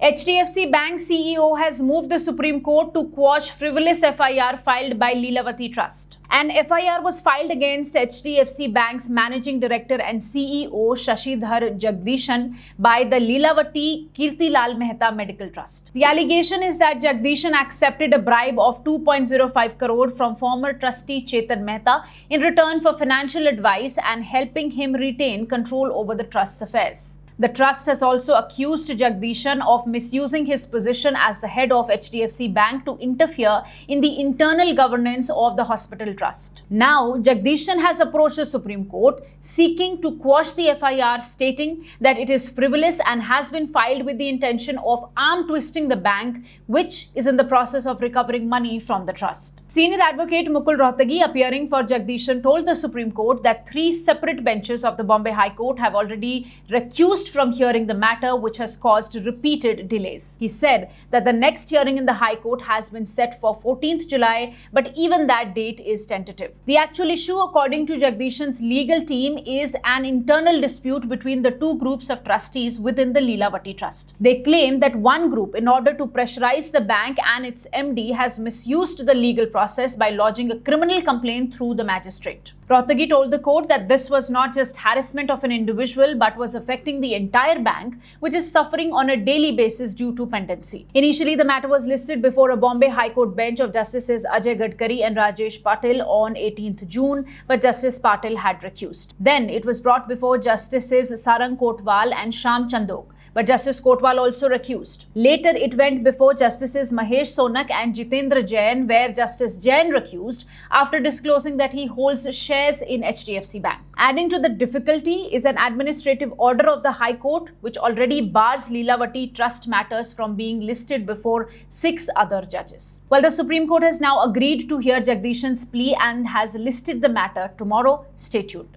HDFC Bank CEO has moved the Supreme Court to quash frivolous FIR filed by Lilavati Trust. An FIR was filed against HDFC Bank's Managing Director and CEO Shashidhar Jagdishan by the Lilavati Kirtilal Mehta Medical Trust. The allegation is that Jagdishan accepted a bribe of 2.05 crore from former trustee Chetan Mehta in return for financial advice and helping him retain control over the trust's affairs. The trust has also accused Jagdishan of misusing his position as the head of HDFC Bank to interfere in the internal governance of the hospital trust. Now, Jagdishan has approached the Supreme Court seeking to quash the FIR, stating that it is frivolous and has been filed with the intention of arm twisting the bank, which is in the process of recovering money from the trust. Senior advocate Mukul Rohtagi, appearing for Jagdishan, told the Supreme Court that 3 separate benches of the Bombay High Court have already recused from hearing the matter, which has caused repeated delays. He said that the next hearing in the High Court has been set for 14th July, but even that date is tentative. The actual issue, according to Jagdishan's legal team, is an internal dispute between the 2 groups of trustees within the Lilavati Trust. They claim that one group, in order to pressurize the bank and its MD, has misused the legal process by lodging a criminal complaint through the magistrate. Rohtagi told the court that this was not just harassment of an individual but was affecting the entire bank, which is suffering on a daily basis due to pendency. Initially, the matter was listed before a Bombay High Court bench of Justices Ajay Gadkari and Rajesh Patil on 18th June, but Justice Patil had recused. Then it was brought before Justices Sarang Kotwal and Sham Chandok, but Justice Kotwal also recused. Later, it went before Justices Mahesh Sonak and Jitendra Jain, where Justice Jain recused after disclosing that he holds shares in HDFC Bank. Adding to the difficulty is an administrative order of the High Court, which already bars Lilavati Trust matters from being listed before 6 other judges. Well, the Supreme Court has now agreed to hear Jagdishan's plea and has listed the matter tomorrow. Stay tuned.